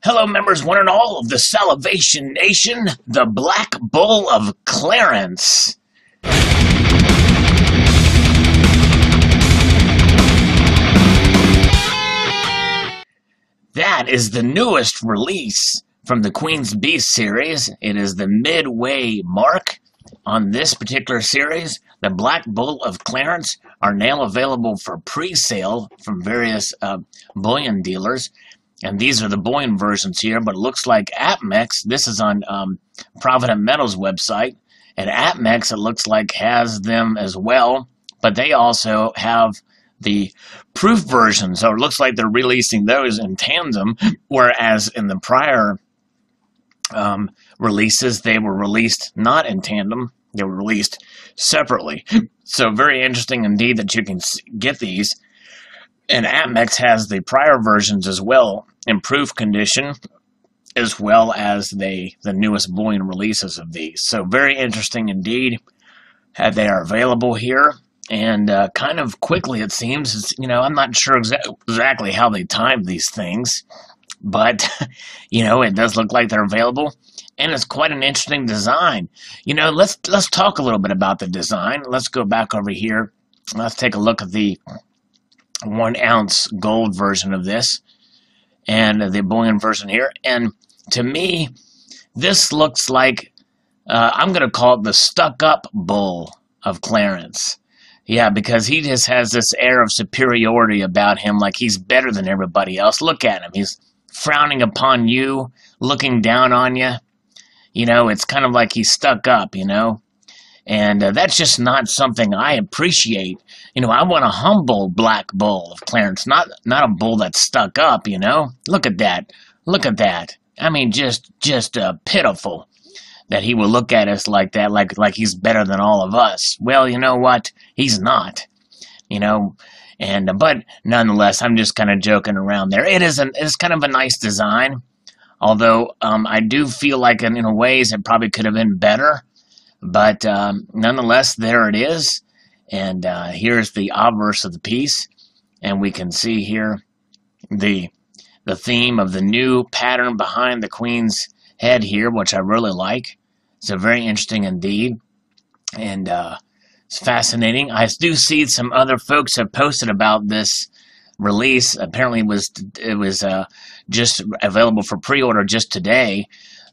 Hello, members, one and all of the Salivation Nation, the Black Bull of Clarence. That is the newest release from the Queen's Beast series. It is the midway mark on this particular series. The Black Bull of Clarence are now available for pre-sale from various bullion dealers. And these are the bullion versions here, but it looks like APMEX, this is on Provident Metals website, and APMEX, it looks like, has them as well, but they also have the proof version, so it looks like they're releasing those in tandem, whereas in the prior releases, they were released not in tandem, they were released separately. So very interesting indeed that you can get these. And APMEX has the prior versions as well in proof condition, as well as the newest bullion releases of these. So very interesting indeed. They are available here, and kind of quickly it seems. I'm not sure exactly how they time these things, but it does look like they're available, and it's quite an interesting design. Let's talk a little bit about the design. Let's go back over here. Let's take a look at the 1 ounce gold version of this and the bullion version here. And to me, this looks like I'm going to call it the stuck-up bull of Clarence. Yeah, because he just has this air of superiority about him, like he's better than everybody else. Look at him. He's frowning upon you, looking down on you. It's kind of like he's stuck up, and that's just not something I appreciate. I want a humble black bull of Clarence, not a bull that's stuck up, Look at that. Look at that. I mean, just pitiful that he will look at us like that, like he's better than all of us. Well, you know what? He's not, but nonetheless, I'm just kind of joking around there. It's kind of a nice design, although I do feel like in ways it probably could have been better. But nonetheless, there it is. And here's the obverse of the piece. And we can see here the theme of the new pattern behind the Queen's head here, which I really like. So very interesting indeed. And it's fascinating. I do see some other folks have posted about this release. Apparently it was just available for pre-order just today.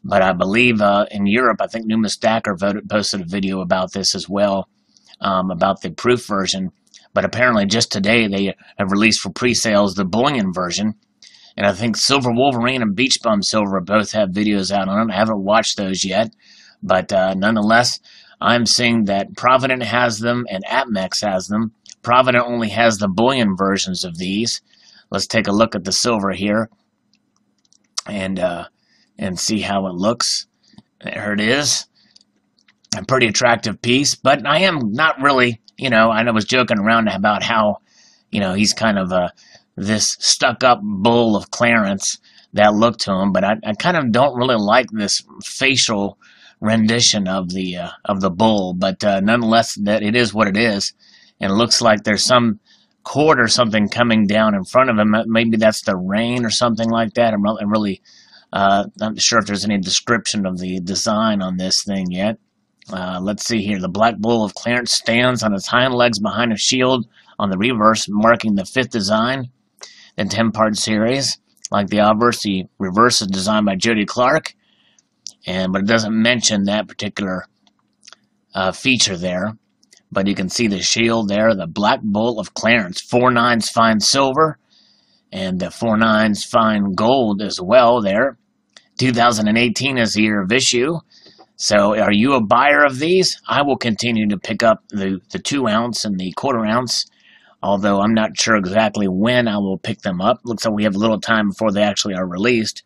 But I believe in Europe, I think Numa Stacker posted a video about this as well, about the proof version. But apparently just today they have released for pre-sales the bullion version. And I think Silver Wolverine and Beach Bum Silver both have videos out on it. I haven't watched those yet. But nonetheless, I'm seeing that Provident has them and APMEX has them. Provident only has the bullion versions of these. Let's take a look at the silver here. And see how it looks. There it is. A pretty attractive piece, but I am not really, I was joking around about how, he's kind of this stuck-up bull of Clarence, that look to him, but I kind of don't really like this facial rendition of the bull, but nonetheless, that it is what it is, and it looks like there's some cord or something coming down in front of him. Maybe that's the rain or something like that. I'm really not sure if there's any description of the design on this thing yet. Let's see here. The Black Bull of Clarence stands on its hind legs behind a shield on the reverse, marking the 5th design in 10-part series. Like the obverse, the reverse is designed by Jody Clark, but it doesn't mention that particular feature there. But you can see the shield there, the Black Bull of Clarence. 4 nines fine silver, and the 4 nines fine gold as well there. 2018 is the year of issue. So are you a buyer of these? I will continue to pick up the 2 ounce and the 1/4 ounce, although I'm not sure exactly when I will pick them up. Looks like we have a little time before they actually are released.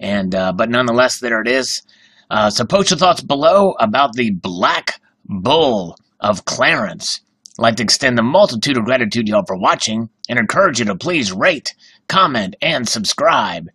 And but nonetheless, there it is. So post your thoughts below about the Black Bull of Clarence. I'd like to extend a multitude of gratitude to y'all for watching and encourage you to please rate, comment, and subscribe.